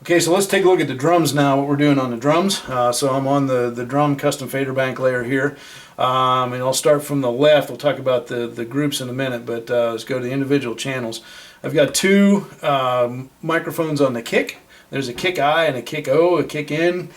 Okay, so let's take a look at the drums now, what we're doing on the drums. So I'm on the drum custom fader bank layer here. And I'll start from the left. We'll talk about the groups in a minute, but let's go to the individual channels. I've got two microphones on the kick. There's a kick I and a kick O, a kick in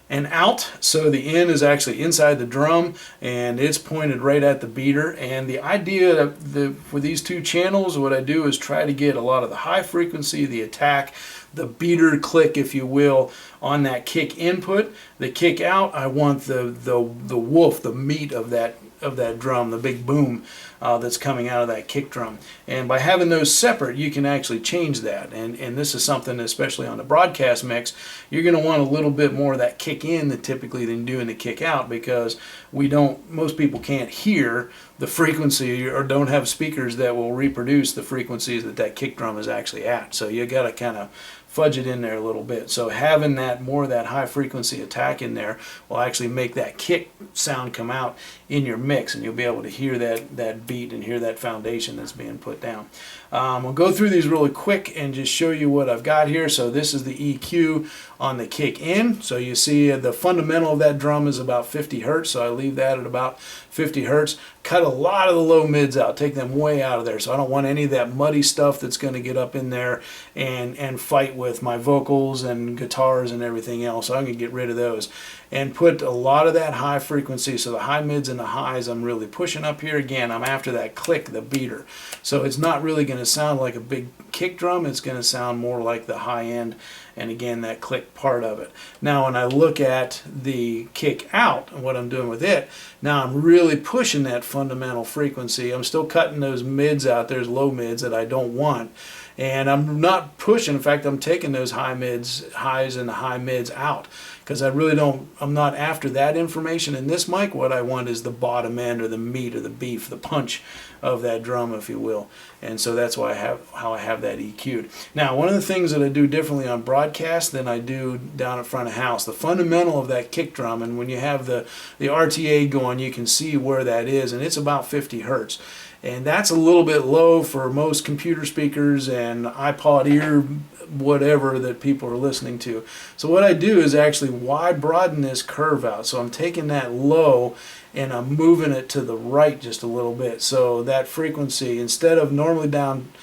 and out. So the in is actually inside the drum and it's pointed right at the beater. And the idea for these two channels, what I do is try to get a lot of the high frequency, the attack, the beater click, if you will, on that kick input. The kick out, I want the woof, the meat of that drum, the big boom that's coming out of that kick drum. And by having those separate, you can actually change that. And this is something, especially on the broadcast mix, you're going to want a little bit more of that kick in than typically than doing the kick out, because most people can't hear the frequency or don't have speakers that will reproduce the frequencies that kick drum is actually at. So you got to kind of fudge it in there a little bit. So having more of that high frequency attack in there will actually make that kick sound come out in your mix, and you'll be able to hear that beat and hear that foundation that's being put down. I'll go through these really quick and just show you what I've got here. So this is the EQ on the kick in. So you see the fundamental of that drum is about 50 hertz. So I leave that at about 50 hertz. Cut a lot of the low mids out, take them way out of there. So I don't want any of that muddy stuff that's going to get up in there and fight with my vocals and guitars and everything else. So I'm going to get rid of those and put a lot of that high frequency. So the high mids and the highs I'm really pushing up here. Again, I'm after that click, the beater. So it's not really going to sound like a big kick drum. It's going to sound more like the high end, and again, that click part of it. Now when I look at the kick out and what I'm doing with it, now I'm really pushing that fundamental frequency. I'm still cutting those mids out. There's low mids that I don't want. And I'm not pushing, in fact, I'm taking those highs and the high mids out, because I'm not after that information in this mic. What I want is the bottom end, or the meat, or the beef, the punch of that drum, if you will. And so that's why how I have that EQ'd. Now, one of the things that I do differently on broadcast than I do down at front of house, the fundamental of that kick drum, and when you have the RTA going, you can see where that is, and it's about 50 hertz. And that's a little bit low for most computer speakers and iPod ear whatever that people are listening to. So what I do is actually wide broaden this curve out. So I'm taking that low and I'm moving it to the right just a little bit. So that frequency, instead of normally down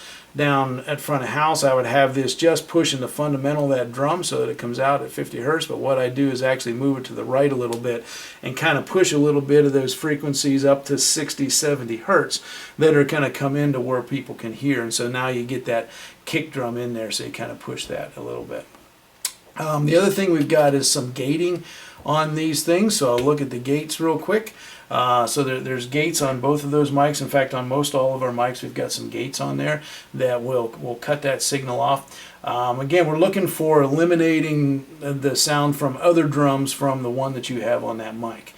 at front of house, I would have this just pushing the fundamental of that drum so that it comes out at 50 hertz. But what I do is actually move it to the right a little bit and kind of push a little bit of those frequencies up to 60, 70 hertz that are kind of come into where people can hear. And so now you get that kick drum in there, so you kind of push that a little bit. The other thing we've got is some gating on these things. So I'll look at the gates real quick. So there's gates on both of those mics. In fact, on most all of our mics, we've got some gates on there that will cut that signal off. Again, we're looking for eliminating the sound from other drums from the one that you have on that mic.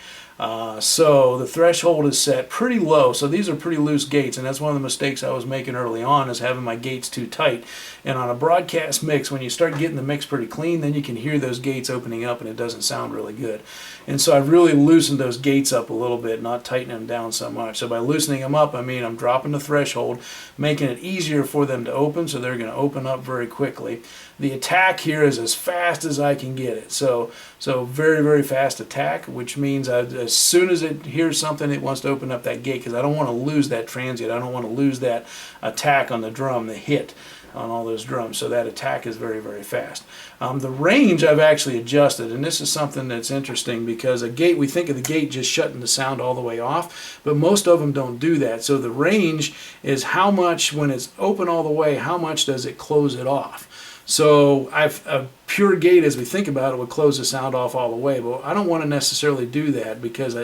So the threshold is set pretty low. So these are pretty loose gates, and that's one of the mistakes I was making early on, is having my gates too tight. And on a broadcast mix, when you start getting the mix pretty clean, then you can hear those gates opening up and it doesn't sound really good. And so I've really loosened those gates up a little bit, not tightening them down so much. So by loosening them up, I mean I'm dropping the threshold, making it easier for them to open, so they're going to open up very quickly. The attack here is as fast as I can get it. So very, very fast attack, which means as soon as it hears something, it wants to open up that gate, because I don't want to lose that transient. I don't want to lose that attack on the drum, the hit on all those drums. So that attack is very, very fast. The range I've actually adjusted, and this is something that's interesting, because a gate, we think of the gate just shutting the sound all the way off, but most of them don't do that. So the range is how much, when it's open all the way, how much does it close it off? So a pure gate, as we think about it, would close the sound off all the way, but I don't want to necessarily do that, because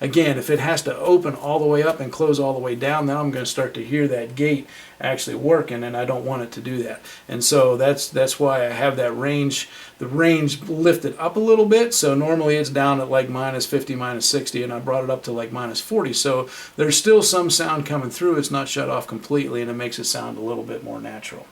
again, if it has to open all the way up and close all the way down, then I'm going to start to hear that gate actually working, and I don't want it to do that. And so that's why I have that range, the range lifted up a little bit. So normally it's down at like -50, -60, and I brought it up to like -40. So there's still some sound coming through. It's not shut off completely, and it makes it sound a little bit more natural.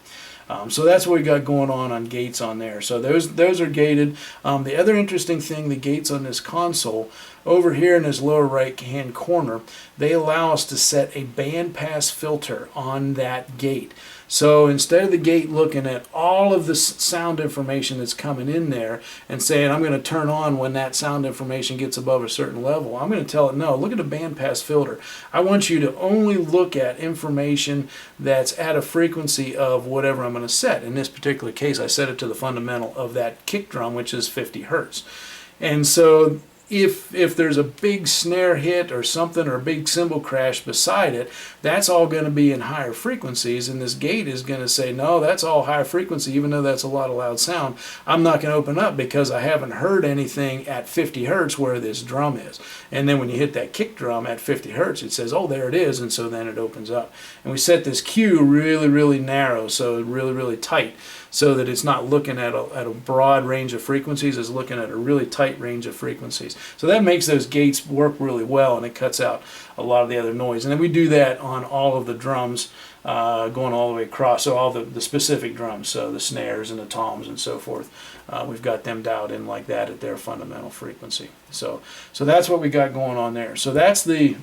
So that's what we got going on gates on there. So those are gated. The other interesting thing, the gates on this console, over here in this lower right hand corner, they allow us to set a bandpass filter on that gate. So instead of the gate looking at all of the sound information that's coming in there and saying, I'm going to turn on when that sound information gets above a certain level, I'm going to tell it, no, look at the bandpass filter. I want you to only look at information that's at a frequency of whatever I'm going to set. In this particular case, I set it to the fundamental of that kick drum, which is 50 hertz. And so if there's a big snare hit or something, or a big cymbal crash beside it, that's all going to be in higher frequencies, and this gate is going to say, no, that's all high frequency, even though that's a lot of loud sound. I'm not going to open up because I haven't heard anything at 50 hertz where this drum is. And then when you hit that kick drum at 50 hertz, it says, oh, there it is, and so then it opens up. And we set this Q really, really narrow, so really, really tight, so that it's not looking at a broad range of frequencies, it's looking at a really tight range of frequencies. So that makes those gates work really well, and it cuts out a lot of the other noise. And then we do that on all of the drums going all the way across, so all the specific drums, so the snares and the toms and so forth. We've got them dialed in like that at their fundamental frequency. So that's what we got going on there. So that's the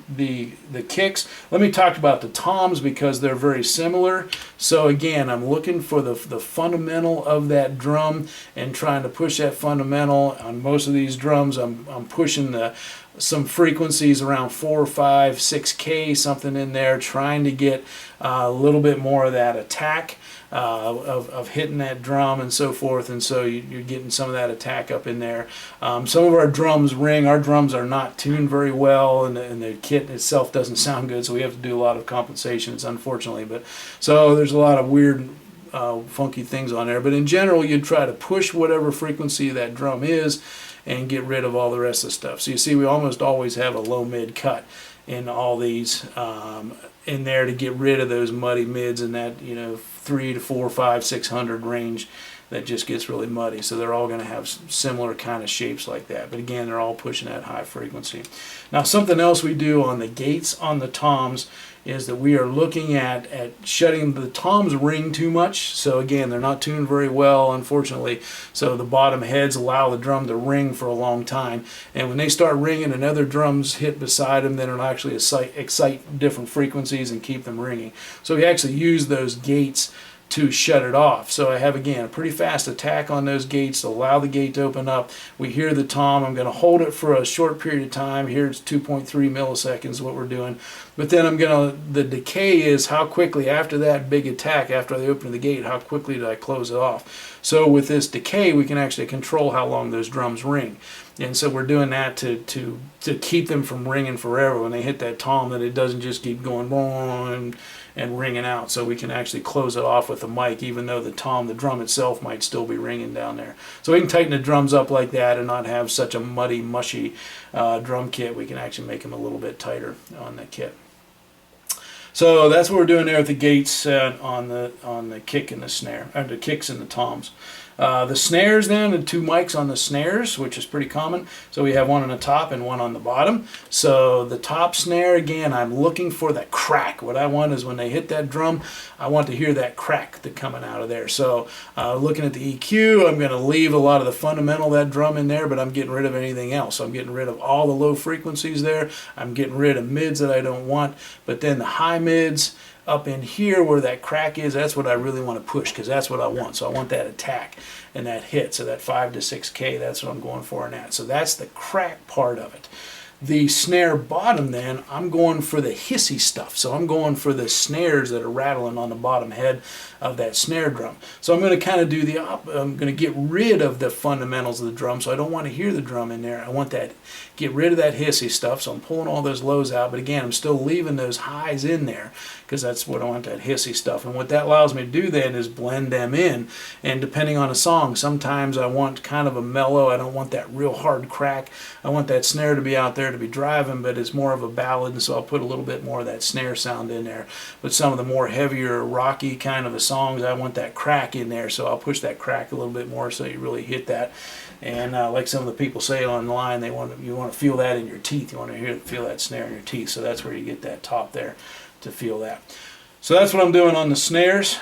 kicks. Let me talk about the toms because they're very similar. So again, I'm looking for the fundamental of that drum and trying to push that fundamental. On most of these drums, I'm pushing some frequencies around 4, 5, 6K, something in there, trying to get a little bit more of that attack of hitting that drum and so forth, and so you're getting some of that attack up in there. Some of our drums ring. Our drums are not tuned very well, and the kit itself doesn't sound good, so we have to do a lot of compensations, unfortunately. But so there's a lot of weird funky things on there, but in general you try to push whatever frequency that drum is and get rid of all the rest of the stuff. So you see we almost always have a low mid cut in all these in there to get rid of those muddy mids and that 3 to 4, 5, 600 range that just gets really muddy. So they're all going to have similar kind of shapes like that, but again, they're all pushing at high frequency. Now something else we do on the gates on the toms is that we are looking at shutting the toms ring too much. So again, they're not tuned very well, unfortunately. So the bottom heads allow the drum to ring for a long time. And when they start ringing and other drums hit beside them, then it'll actually excite different frequencies and keep them ringing. So we actually use those gates to shut it off. So I have, again, a pretty fast attack on those gates to allow the gate to open up. We hear the tom. I'm going to hold it for a short period of time. Here it's 2.3 milliseconds what we're doing. But then the decay is how quickly after that big attack, after I open the gate, how quickly do I close it off. So with this decay, we can actually control how long those drums ring. And so we're doing that to keep them from ringing forever. When they hit that tom, that it doesn't just keep going boom and ringing out. So we can actually close it off with the mic, even though the drum itself might still be ringing down there. So we can tighten the drums up like that and not have such a muddy, mushy drum kit. We can actually make them a little bit tighter on the kit. So that's what we're doing there with the gates on the kick and the snare, or the kicks and the toms. The snares then, the two mics on the snares, which is pretty common. So we have one on the top and one on the bottom. So the top snare, again, I'm looking for that crack. What I want is when they hit that drum, I want to hear that crack coming out of there. So looking at the EQ, I'm going to leave a lot of the fundamental of that drum in there, but I'm getting rid of anything else. So I'm getting rid of all the low frequencies there. I'm getting rid of mids that I don't want, but then the high mids up in here where that crack is, that's what I really want to push, because that's what I want. So I want that attack and that hit. So that 5 to 6K, that's what I'm going for in that. So that's the crack part of it. The snare bottom then, I'm going for the hissy stuff. So I'm going for the snares that are rattling on the bottom head of that snare drum. So I'm going to kind of do I'm going to get rid of the fundamentals of the drum. So I don't want to hear the drum in there. I want get rid of that hissy stuff. So I'm pulling all those lows out. But again, I'm still leaving those highs in there because that's what I want, that hissy stuff. And what that allows me to do then is blend them in. And depending on a song, sometimes I want kind of a mellow. I don't want that real hard crack. I want that snare to be out there to be driving, but it's more of a ballad, and so I'll put a little bit more of that snare sound in there. But some of the more heavier, rocky kind of songs, I want that crack in there, so I'll push that crack a little bit more so you really hit that. And like some of the people say online, you want to feel that in your teeth. You want to feel that snare in your teeth, so that's where you get that top there to feel that. So that's what I'm doing on the snares,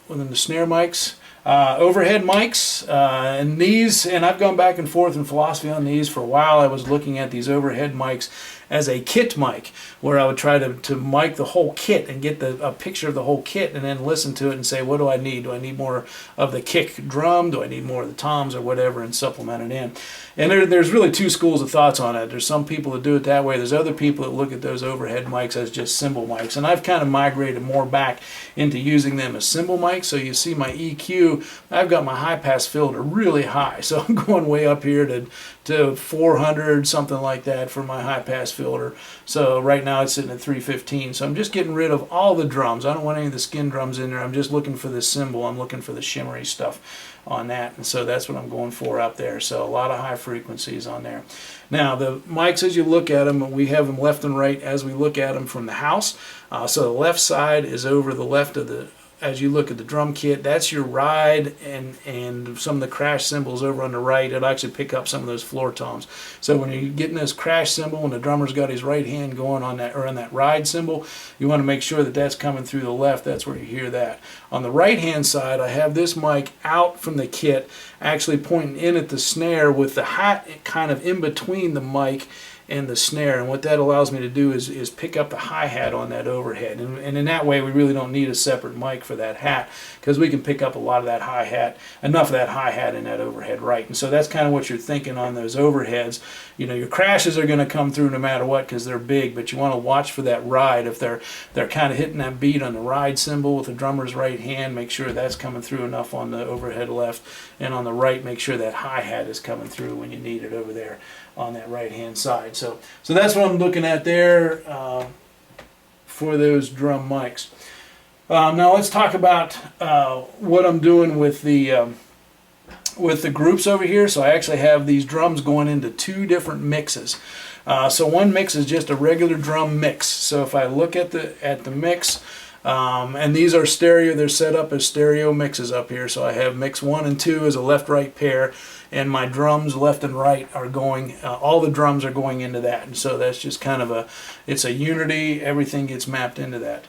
within the snare mics. Overhead mics, and these, and I've gone back and forth in philosophy on these for a while. I was looking at these overhead mics as a kit mic, where I would try to mic the whole kit and get a picture of the whole kit and then listen to it and say, what do I need? Do I need more of the kick drum? Do I need more of the toms or whatever, and supplement it in? And there's really two schools of thoughts on it. There's some people that do it that way. There's other people that look at those overhead mics as just cymbal mics. And I've kind of migrated more back into using them as cymbal mics. So you see my EQ, I've got my high pass filter really high. So I'm going way up here to 400, something like that for my high pass filter. So right now it's sitting at 315. So I'm just getting rid of all the drums. I don't want any of the skin drums in there. I'm just looking for the cymbal. I'm looking for the shimmery stuff on that, and so that's what I'm going for up there. So a lot of high frequencies on there. Now the mics, as you look at them, we have them left and right as we look at them from the house. So the left side is over the left of the, as you look at the drum kit, that's your ride, and some of the crash cymbals over on the right, it'll actually pick up some of those floor toms. So when you're getting this crash cymbal and the drummer's got his right hand going on that, or on that ride cymbal, you want to make sure that that's coming through the left. That's where you hear that. On the right hand side, I have this mic out from the kit, actually pointing in at the snare with the hat kind of in between the mic and the snare, and what that allows me to do is pick up the hi-hat on that overhead, and in that way we really don't need a separate mic for that hat, because we can pick up a lot of that hi-hat, enough of that hi-hat in that overhead right. And so that's kind of what you're thinking on those overheads. You know, your crashes are going to come through no matter what because they're big, but you want to watch for that ride. If they're kind of hitting that beat on the ride cymbal with the drummer's right hand, make sure that's coming through enough on the overhead left, and on the right make sure that hi-hat is coming through when you need it over there on that right hand side. So that's what I'm looking at there for those drum mics. Now let's talk about what I'm doing with the groups over here. So I actually have these drums going into two different mixes. So one mix is just a regular drum mix. So if I look at the mix, and these are stereo, they're set up as stereo mixes up here. So I have mix 1 and 2 as a left-right pair, and my drums left and right are going, all the drums are going into that. And so that's just kind of it's a unity, everything gets mapped into that.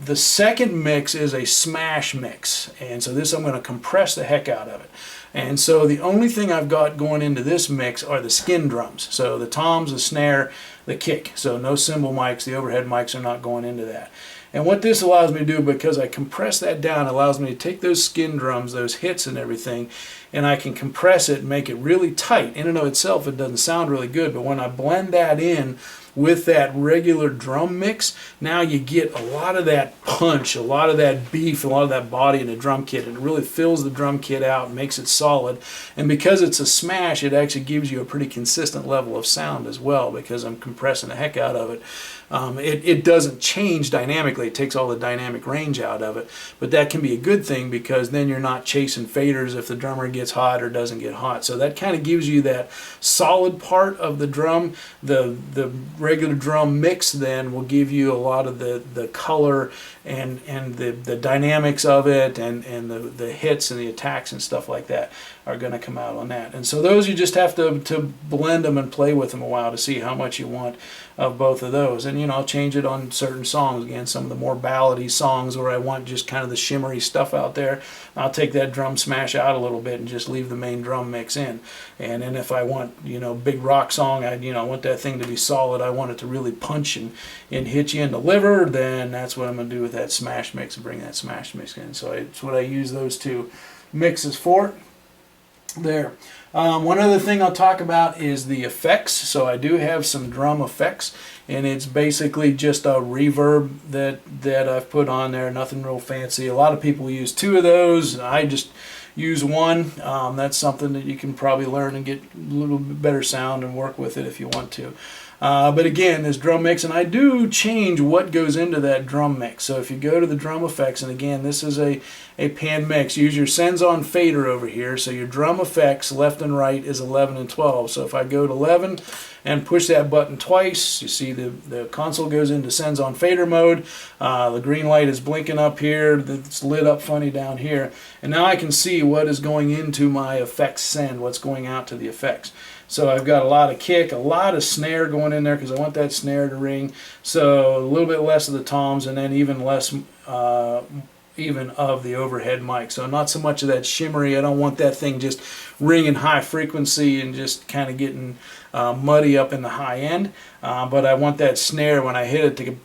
The second mix is a smash mix, and so this I'm going to compress the heck out of it. And so the only thing I've got going into this mix are the skin drums. So the toms, the snare, the kick. So no cymbal mics, the overhead mics are not going into that. And what this allows me to do, because I compress that down, allows me to take those skin drums, those hits and everything, and I can compress it and make it really tight. In and of itself, it doesn't sound really good, but when I blend that in with that regular drum mix, now you get a lot of that punch, a lot of that beef, a lot of that body in the drum kit, and it really fills the drum kit out and makes it solid. And because it's a smash, it actually gives you a pretty consistent level of sound as well, because I'm compressing the heck out of it. It doesn't change dynamically, it takes all the dynamic range out of it, but that can be a good thing, because then you're not chasing faders if the drummer gets hot or doesn't get hot. So that kind of gives you that solid part of the drum. The regular drum mix then will give you a lot of the color and the dynamics of it, and the hits and the attacks and stuff like that are going to come out on that. And so those, you just have to blend them and play with them a while to see how much you want of both of those. And you know, I'll change it on certain songs. Again, some of the more ballady songs where I want just kind of the shimmery stuff out there, I'll take that drum smash out a little bit and just leave the main drum mix in. And then if I want, you know, big rock song, I want that thing to be solid, I want it to really punch and hit you in the liver, then that's what I'm going to do with that smash mix and bring that smash mix in. So it's what I use those two mixes for. There. One other thing I'll talk about is the effects. So I do have some drum effects, and it's basically just a reverb that I've put on there, nothing real fancy. A lot of people use two of those. I just use one. That's something that you can probably learn and get a little bit better sound and work with it if you want to. But again, this drum mix, and I do change what goes into that drum mix. So if you go to the drum effects, and again, this is a pan mix, use your sends on fader over here. So your drum effects left and right is 11 and 12. So if I go to 11 and push that button twice, you see the console goes into sends on fader mode. The green light is blinking up here. It's lit up funny down here. And now I can see what is going into my effects send, what's going out to the effects. So I've got a lot of kick, a lot of snare going in there because I want that snare to ring. So a little bit less of the toms, and then even less even of the overhead mic. So not so much of that shimmery. I don't want that thing just ringing high frequency and just kind of getting muddy up in the high end. But I want that snare when I hit it to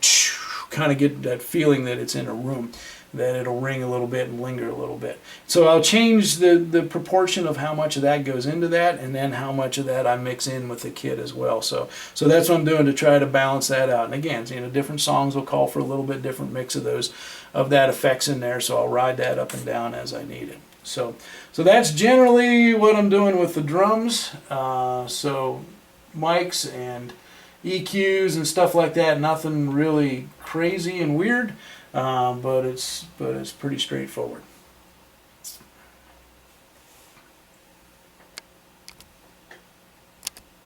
kind of get that feeling that it's in a room, that it'll ring a little bit and linger a little bit. So I'll change the proportion of how much of that goes into that, and then how much of that I mix in with the kit as well. So that's what I'm doing to try to balance that out. And again, different songs will call for a little bit different mix of that effects in there. So I'll ride that up and down as I need it. So that's generally what I'm doing with the drums. So mics and EQs and stuff like that, nothing really crazy and weird, but it's pretty straightforward.